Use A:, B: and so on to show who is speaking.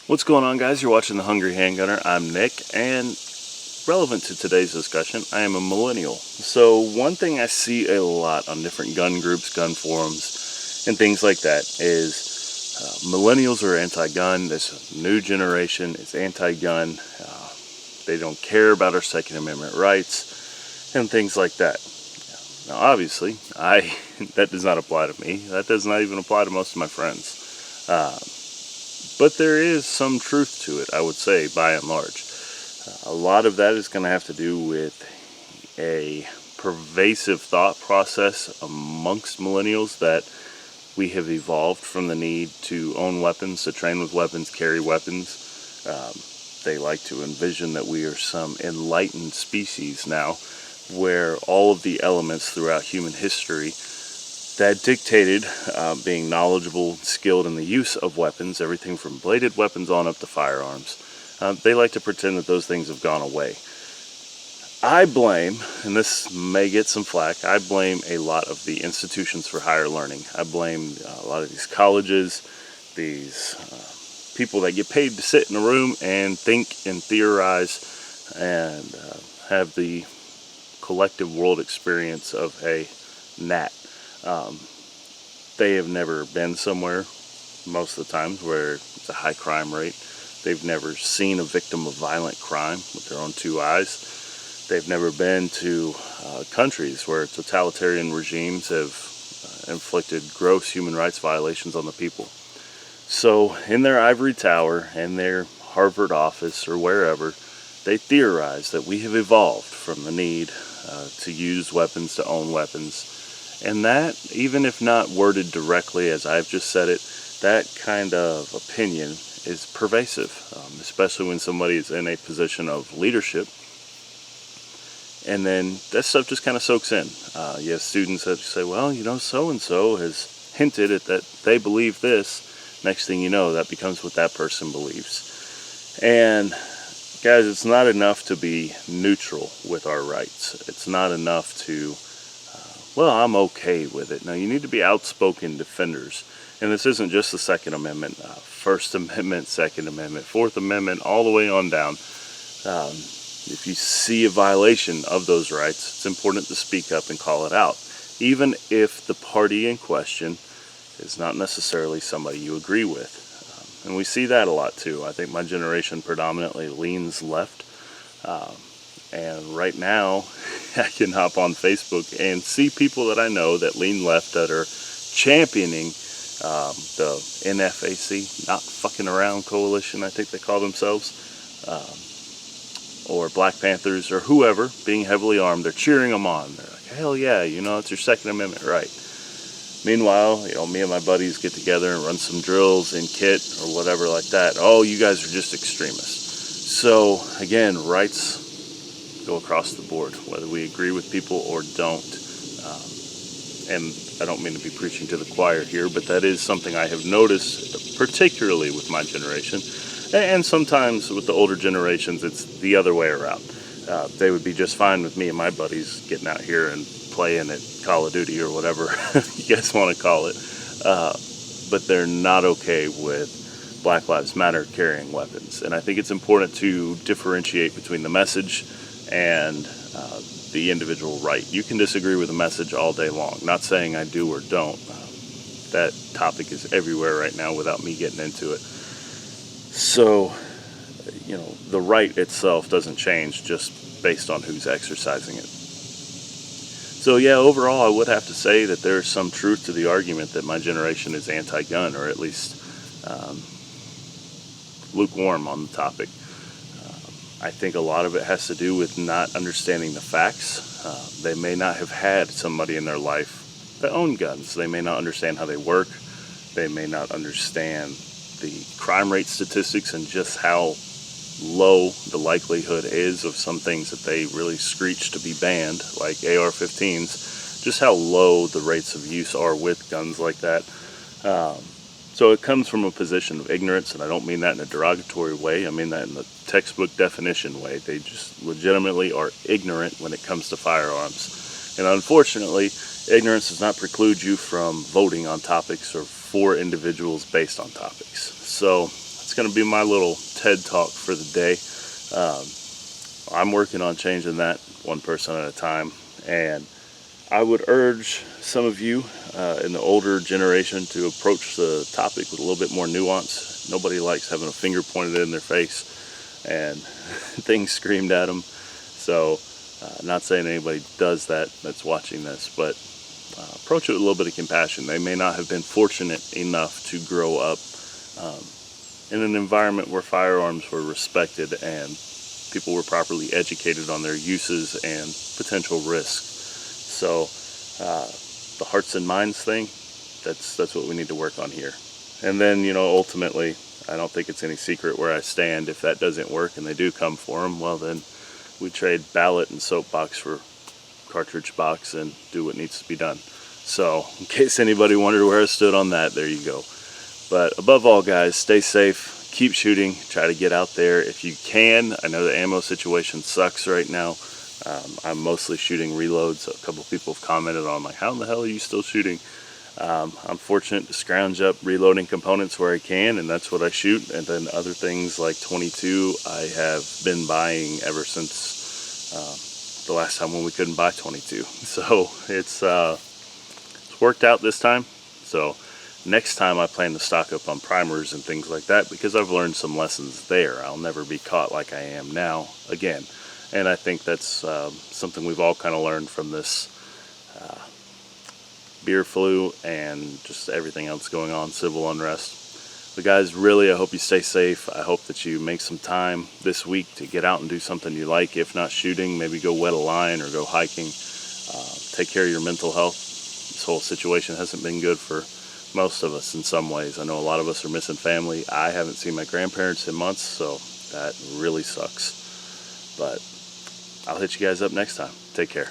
A: What's going on, guys? You're watching The Hungry Handgunner. I'm Nick, and relevant to today's discussion, I am a millennial. So one thing I see a lot on different gun groups, gun forums, and things like that is millennials are anti-gun. This new generation is anti-gun. They don't care about our Second Amendment rights and things like that. Now, obviously, that does not apply to me. That does not even apply to most of my friends. But there is some truth to it, I would say, by and large. A lot of that is going to have to do with a pervasive thought process amongst millennials that we have evolved from the need to own weapons, to train with weapons, carry weapons. They like to envision that we are some enlightened species now, where all of the elements throughout human history that dictated being knowledgeable, skilled in the use of weapons, everything from bladed weapons on up to firearms. They like to pretend that those things have gone away. I blame, and this may get some flack, I blame a lot of the institutions for higher learning. I blame a lot of these colleges, these people that get paid to sit in a room and think and theorize and have the collective world experience of a gnat. They have never been somewhere, most of the times, where it's a high crime rate. They've never seen a victim of violent crime with their own two eyes. They've never been to countries where totalitarian regimes have inflicted gross human rights violations on the people. So in their ivory tower, in their Harvard office, or wherever, they theorize that we have evolved from the need to use weapons, to own weapons. And that, even if not worded directly as I've just said it, that kind of opinion is pervasive, especially when somebody is in a position of leadership. And then that stuff just kind of soaks in. You have students that say, well, so-and-so has hinted at that they believe this. Next thing you know, that becomes what that person believes. And guys, it's not enough to be neutral with our rights. It's not enough to well, I'm okay with it. Now, you need to be outspoken defenders. And this isn't just the Second Amendment, First Amendment, Second Amendment, Fourth Amendment, all the way on down. If you see a violation of those rights, it's important to speak up and call it out, even if the party in question is not necessarily somebody you agree with. And we see that a lot, too. I think my generation predominantly leans left. And right now, I can hop on Facebook and see people that I know that lean left that are championing the NFAC, Not Fucking Around Coalition, I think they call themselves, or Black Panthers, or whoever, being heavily armed. They're cheering them on. They're like, hell yeah, it's your Second Amendment right. Meanwhile, me and my buddies get together and run some drills in kit or whatever like that. Oh, you guys are just extremists. So, again, rights go across the board, whether we agree with people or don't. And I don't mean to be preaching to the choir here, but that is something I have noticed, particularly with my generation. And sometimes with the older generations, it's the other way around. They would be just fine with me and my buddies getting out here and playing at Call of Duty or whatever you guys want to call it. But they're not okay with Black Lives Matter carrying weapons. And I think it's important to differentiate between the message and the individual right. You can disagree with the message all day long. Not saying I do or don't. That topic is everywhere right now without me getting into it. So, the right itself doesn't change just based on who's exercising it. So yeah, overall I would have to say that there's some truth to the argument that my generation is anti-gun, or at least lukewarm on the topic. I think a lot of it has to do with not understanding the facts. They may not have had somebody in their life that owned guns. They may not understand how they work. They may not understand the crime rate statistics and just how low the likelihood is of some things that they really screech to be banned, like AR-15s, just how low the rates of use are with guns like that. So it comes from a position of ignorance, and I don't mean that in a derogatory way. I mean that in the textbook definition way. They just legitimately are ignorant when it comes to firearms. And unfortunately, ignorance does not preclude you from voting on topics or for individuals based on topics. So it's going to be my little TED talk for the day. I'm working on changing that one person at a time, and I would urge some of you in the older generation to approach the topic with a little bit more nuance. Nobody likes having a finger pointed in their face and things screamed at them. So, not saying anybody does that that's watching this, but approach it with a little bit of compassion. They may not have been fortunate enough to grow up in an environment where firearms were respected and people were properly educated on their uses and potential risks. So the hearts and minds thing, that's what we need to work on here. And then, ultimately, I don't think it's any secret where I stand. If that doesn't work and they do come for them, well, then we trade ballot and soapbox for cartridge box and do what needs to be done. So in case anybody wondered where I stood on that, there you go. But above all, guys, stay safe. Keep shooting. Try to get out there if you can. I know the ammo situation sucks right now. I'm mostly shooting reloads. A couple people have commented on, like, how in the hell are you still shooting? I'm fortunate to scrounge up reloading components where I can, and that's what I shoot. And then other things like 22, I have been buying ever since the last time when we couldn't buy 22. So it's worked out this time. So next time I plan to stock up on primers and things like that, because I've learned some lessons there. I'll never be caught like I am now again. And I think that's something we've all kind of learned from this beer flu and just everything else going on, civil unrest. But guys, really, I hope you stay safe. I hope that you make some time this week to get out and do something you like. If not shooting, maybe go wet a line or go hiking. Take care of your mental health. This whole situation hasn't been good for most of us in some ways. I know a lot of us are missing family. I haven't seen my grandparents in months, so that really sucks. But I'll hit you guys up next time. Take care.